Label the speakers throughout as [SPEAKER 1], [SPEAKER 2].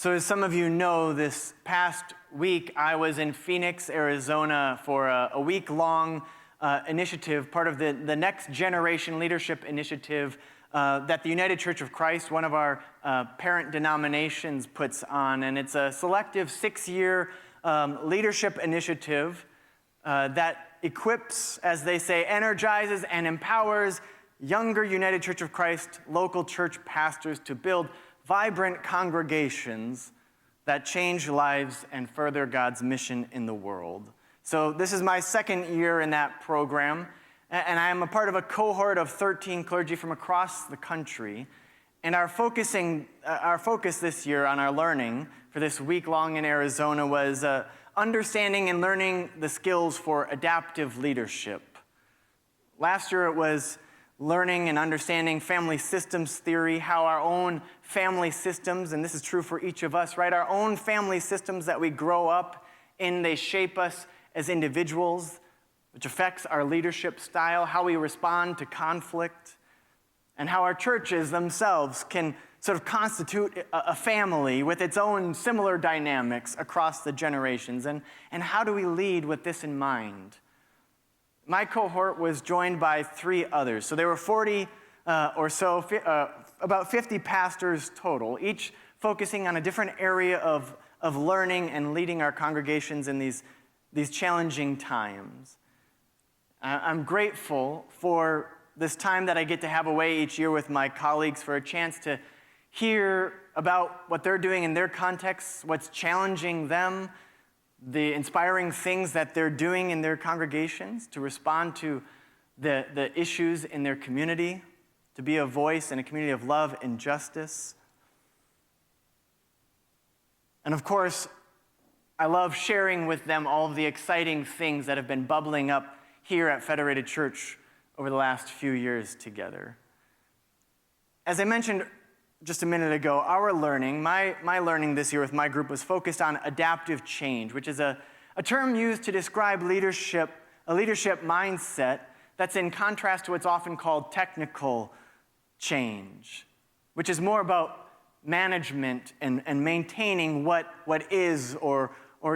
[SPEAKER 1] So as some of you know, this past week I was in Phoenix, Arizona for a week-long initiative, part of the Next Generation Leadership Initiative that the United Church of Christ, one of our parent denominations, puts on. And it's a selective 6-year leadership initiative that equips, as they say, energizes and empowers younger United Church of Christ local church pastors to build vibrant congregations that change lives and further God's mission in the world. So this is my 2nd year in that program, and I am a part of a cohort of 13 clergy from across the country. And our focus this year on our learning for this week-long in Arizona was understanding and learning the skills for adaptive leadership. Last year it was learning and understanding family systems theory, how our own family systems, and this is true for each of us, right? Our own family systems that we grow up in, they shape us as individuals, which affects our leadership style, how we respond to conflict, and how our churches themselves can sort of constitute a family with its own similar dynamics across the generations. And how do we lead with this in mind? My cohort was joined by 3 others. So there were 40 or so, about 50 pastors total, each focusing on a different area of learning and leading our congregations in these challenging times. I'm grateful for this time that I get to have away each year with my colleagues for a chance to hear about what they're doing in their contexts, what's challenging them, the inspiring things that they're doing in their congregations to respond to the issues in their community, to be a voice in a community of love and justice. And of course, I love sharing with them all of the exciting things that have been bubbling up here at Federated Church over the last few years together. As I mentioned just a minute ago, our learning, my learning this year with my group was focused on adaptive change, which is a term used to describe leadership, a leadership mindset that's in contrast to what's often called technical change, which is more about management and maintaining what is, or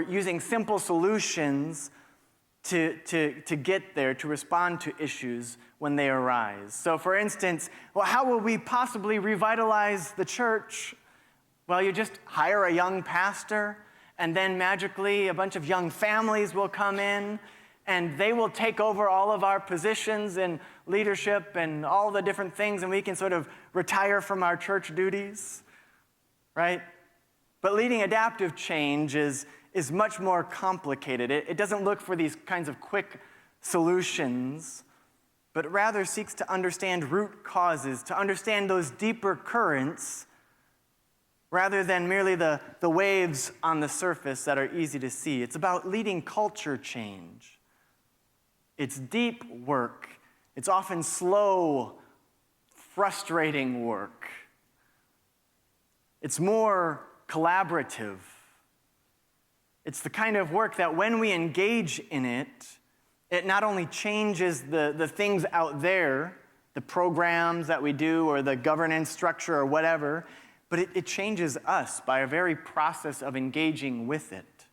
[SPEAKER 1] using simple solutions to get there, to respond to issues when they arise. So for instance, well, how will we possibly revitalize the church? Well, you just hire a young pastor, and then magically a bunch of young families will come in, and they will take over all of our positions in leadership and all the different things, and we can sort of retire from our church duties, right? But leading adaptive change is much more complicated. It doesn't look for these kinds of quick solutions, but rather seeks to understand root causes, to understand those deeper currents, rather than merely the waves on the surface that are easy to see. It's about leading culture change. It's deep work. It's often slow, frustrating work. It's more collaborative. It's the kind of work that when we engage in it, it not only changes the things out there, the programs that we do or the governance structure or whatever, but it changes us by a very process of engaging with it.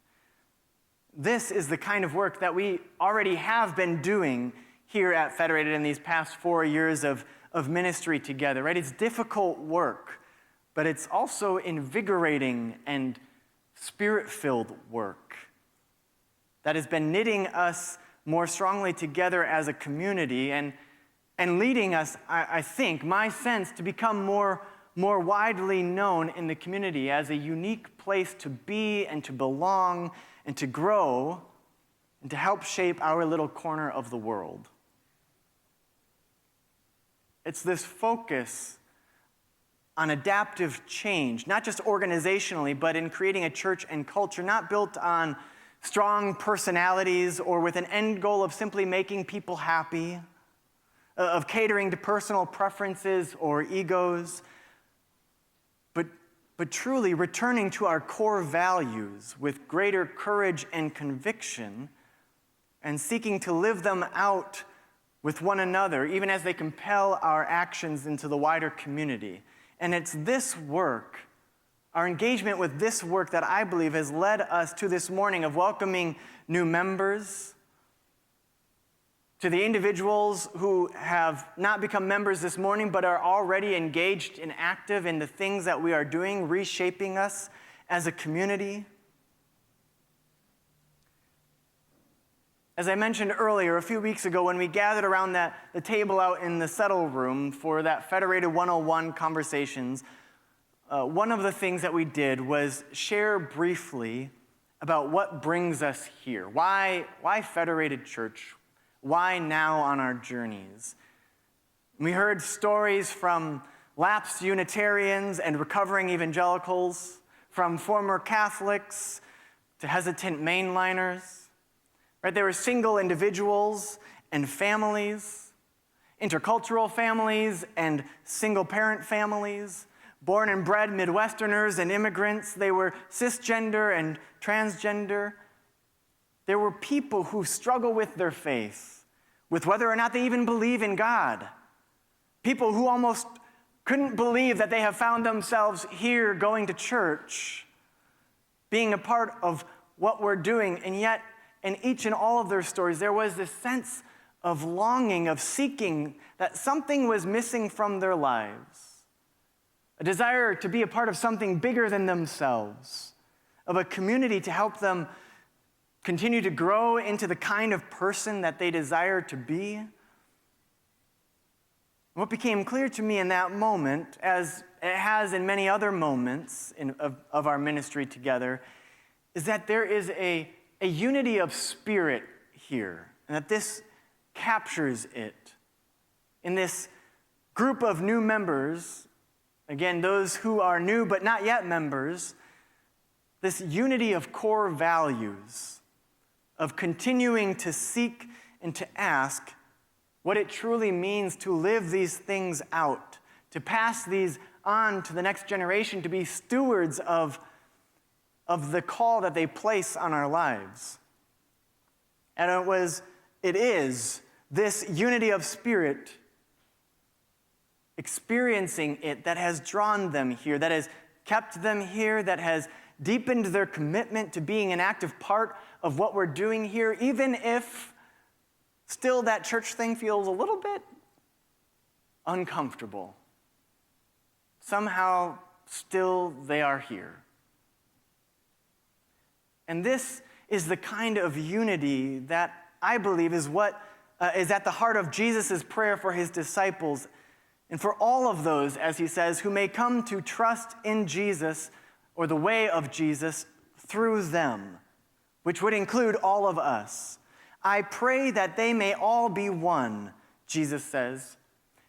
[SPEAKER 1] This is the kind of work that we already have been doing here at Federated in these past 4 years of ministry together, right? It's difficult work, but it's also invigorating and spirit-filled work that has been knitting us more strongly together as a community and leading us, I think, my sense, to become more widely known in the community as a unique place to be and to belong and to grow and to help shape our little corner of the world. It's this focus on adaptive change, not just organizationally, but in creating a church and culture not built on strong personalities or with an end goal of simply making people happy, of catering to personal preferences or egos, but truly returning to our core values with greater courage and conviction and seeking to live them out with one another, even as they compel our actions into the wider community. And it's this work our engagement with this work that I believe has led us to this morning of welcoming new members, to the individuals who have not become members this morning but are already engaged and active in the things that we are doing, reshaping us as a community. As I mentioned earlier, a few weeks ago when we gathered around the table out in the settle room for that Federated 101 conversations, one of the things that we did was share briefly about what brings us here. Why Federated Church? Why now on our journeys? We heard stories from lapsed Unitarians and recovering evangelicals, from former Catholics to hesitant mainliners. Right? There were single individuals and families, intercultural families and single-parent families, born and bred Midwesterners and immigrants. They were cisgender and transgender. There were people who struggle with their faith, with whether or not they even believe in God. People who almost couldn't believe that they have found themselves here going to church, being a part of what we're doing. And yet, in each and all of their stories, there was this sense of longing, of seeking, that something was missing from their lives. A desire to be a part of something bigger than themselves, of a community to help them continue to grow into the kind of person that they desire to be. What became clear to me in that moment, as it has in many other moments of our ministry together, is that there is a unity of spirit here, and that this captures it. In this group of new members, again, those who are new but not yet members, this unity of core values, of continuing to seek and to ask what it truly means to live these things out, to pass these on to the next generation, to be stewards of the call that they place on our lives. And it is this unity of spirit, experiencing it, that has drawn them here, that has kept them here, that has deepened their commitment to being an active part of what we're doing here, even if still that church thing feels a little bit uncomfortable. Somehow, still they are here. And this is the kind of unity that I believe is what is at the heart of Jesus' prayer for his disciples, and for all of those, as he says, who may come to trust in Jesus or the way of Jesus through them, which would include all of us. I pray that they may all be one, Jesus says.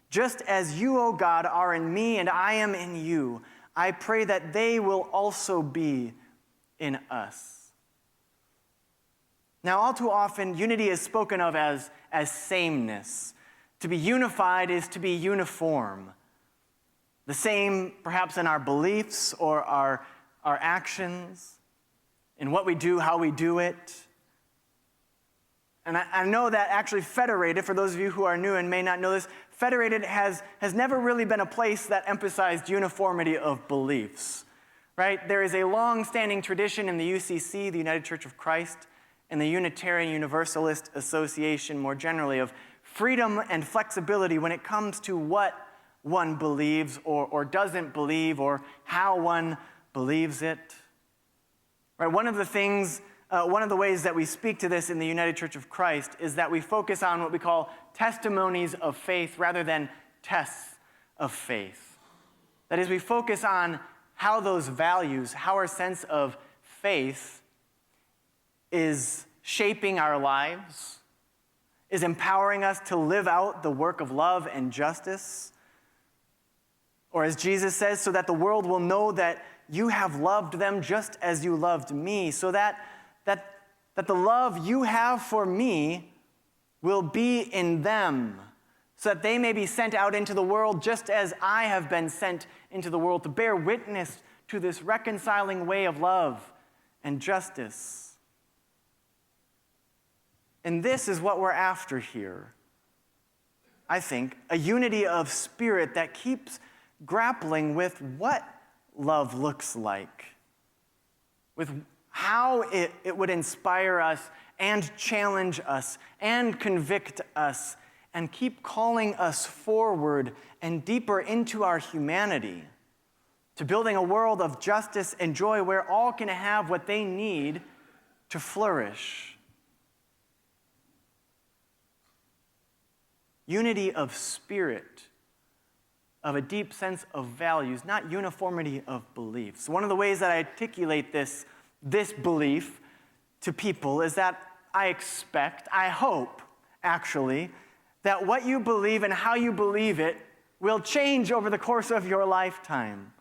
[SPEAKER 1] Just as you, O God, are in me and I am in you, I pray that they will also be in us. Now, all too often, unity is spoken of as sameness. To be unified is to be uniform. The same, perhaps, in our beliefs or our actions, in what we do, how we do it. And I know that actually Federated, for those of you who are new and may not know this, Federated has never really been a place that emphasized uniformity of beliefs, right? There is a long-standing tradition in the UCC, the United Church of Christ, and the Unitarian Universalist Association more generally, of freedom and flexibility when it comes to what one believes or doesn't believe, or how one believes it. Right? One of the ways that we speak to this in the United Church of Christ is that we focus on what we call testimonies of faith rather than tests of faith. That is, we focus on how those values, how our sense of faith is shaping our lives, is empowering us to live out the work of love and justice. Or as Jesus says, so that the world will know that you have loved them just as you loved me, so that the love you have for me will be in them, so that they may be sent out into the world just as I have been sent into the world to bear witness to this reconciling way of love and justice. And this is what we're after here. I think a unity of spirit that keeps grappling with what love looks like, with how it would inspire us and challenge us and convict us and keep calling us forward and deeper into our humanity, to building a world of justice and joy where all can have what they need to flourish. Unity of spirit, of a deep sense of values, not uniformity of beliefs. One of the ways that I articulate this belief to people is that I expect, I hope, actually, that what you believe and how you believe it will change over the course of your lifetime.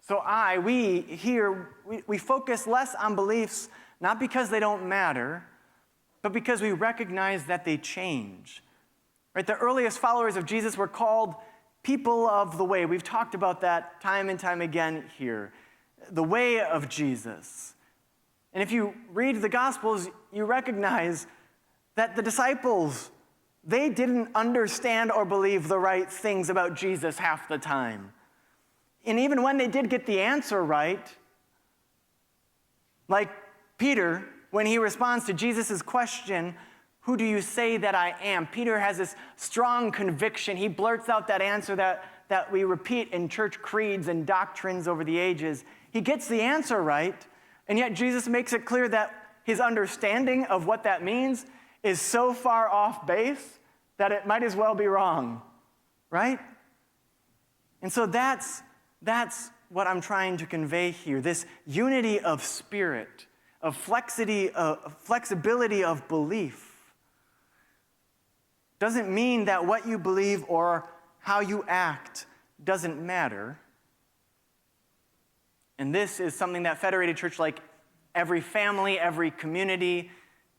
[SPEAKER 1] So we focus less on beliefs, not because they don't matter, but because we recognize that they change. Right? The earliest followers of Jesus were called people of the way. We've talked about that time and time again here. The way of Jesus. And if you read the Gospels, you recognize that the disciples, they didn't understand or believe the right things about Jesus half the time. And even when they did get the answer right, like Peter, when he responds to Jesus' question, "Who do you say that I am?" Peter has this strong conviction. He blurts out that answer that we repeat in church creeds and doctrines over the ages. He gets the answer right, and yet Jesus makes it clear that his understanding of what that means is so far off base that it might as well be wrong, right? And so that's what I'm trying to convey here, this unity of spirit, of flexibility of belief. Doesn't mean that what you believe or how you act doesn't matter. And this is something that Federated Church, like every family, every community,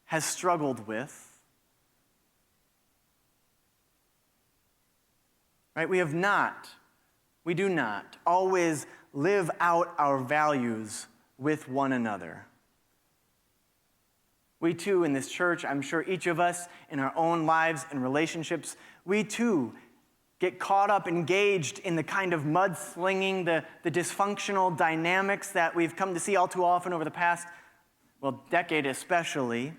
[SPEAKER 1] has struggled with. Right? We do not always live out our values with one another. We too, in this church, I'm sure each of us in our own lives and relationships, we too get caught up, engaged in the kind of mudslinging, the dysfunctional dynamics that we've come to see all too often over the past, decade especially,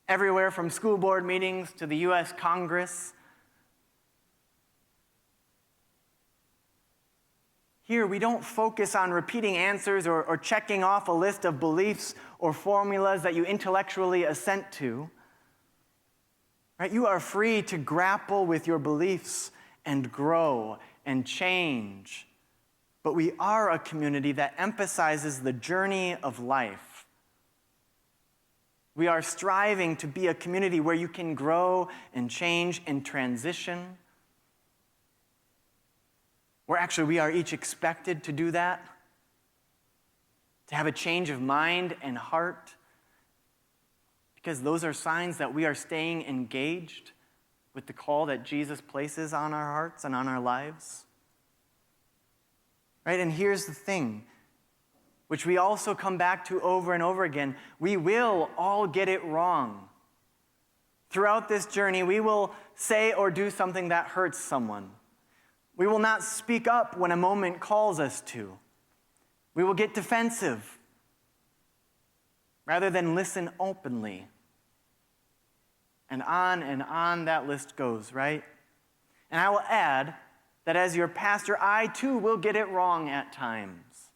[SPEAKER 1] everywhere from school board meetings to the U.S. Congress. Here, we don't focus on repeating answers or checking off a list of beliefs or formulas that you intellectually assent to. Right? You are free to grapple with your beliefs and grow and change. But we are a community that emphasizes the journey of life. We are striving to be a community where you can grow and change and transition. Where actually we are each expected to do that, to have a change of mind and heart, because those are signs that we are staying engaged with the call that Jesus places on our hearts and on our lives. Right? And here's the thing, which we also come back to over and over again. We will all get it wrong. Throughout this journey, we will say or do something that hurts someone. We will not speak up when a moment calls us to. We will get defensive rather than listen openly. And on that list goes, right? And I will add that as your pastor, I too will get it wrong at times.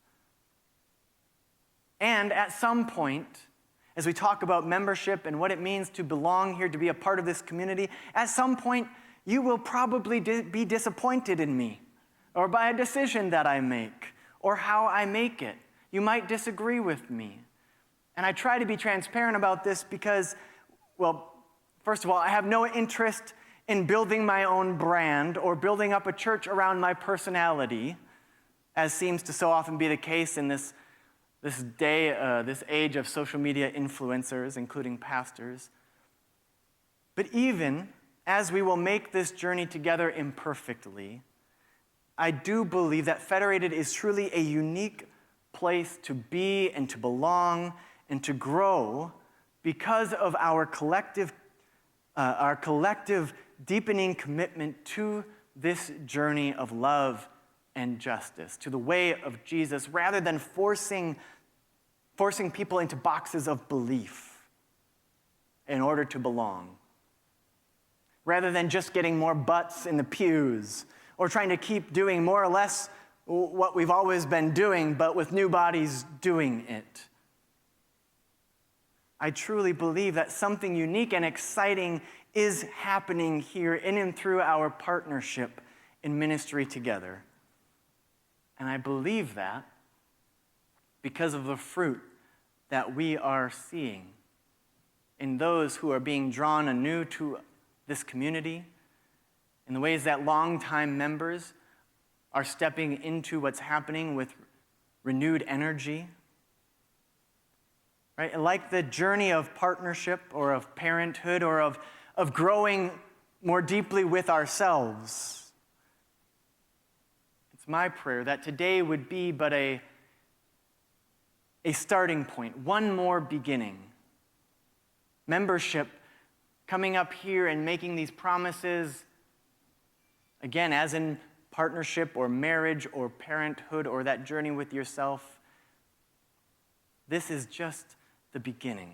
[SPEAKER 1] And at some point, as we talk about membership and what it means to belong here, to be a part of this community, at some point, you will probably be disappointed in me, or by a decision that I make, or how I make it. You might disagree with me. And I try to be transparent about this because, first of all, I have no interest in building my own brand or building up a church around my personality, as seems to so often be the case in this age of social media influencers, including pastors. But even as we will make this journey together imperfectly, I do believe that Federated is truly a unique place to be and to belong and to grow because of our collective deepening commitment to this journey of love and justice, to the way of Jesus, rather than forcing people into boxes of belief in order to belong. Rather than just getting more butts in the pews, or trying to keep doing more or less what we've always been doing, but with new bodies doing it. I truly believe that something unique and exciting is happening here in and through our partnership in ministry together. And I believe that because of the fruit that we are seeing in those who are being drawn anew to this community, in the ways that longtime members are stepping into what's happening with renewed energy. Right? And like the journey of partnership or of parenthood or of growing more deeply with ourselves, it's my prayer that today would be but a starting point, one more beginning. Membership coming up here and making these promises, again, as in partnership or marriage or parenthood or that journey with yourself, this is just the beginning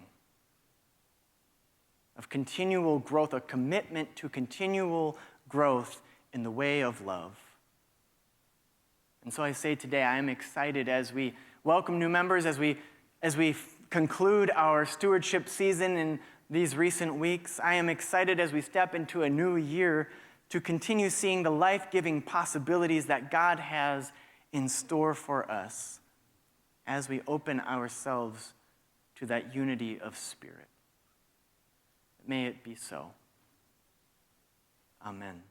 [SPEAKER 1] of continual growth, a commitment to continual growth in the way of love. And so I say today, I am excited as we welcome new members, as we conclude our stewardship season in these recent weeks. I am excited as we step into a new year to continue seeing the life-giving possibilities that God has in store for us as we open ourselves to that unity of spirit. May it be so. Amen.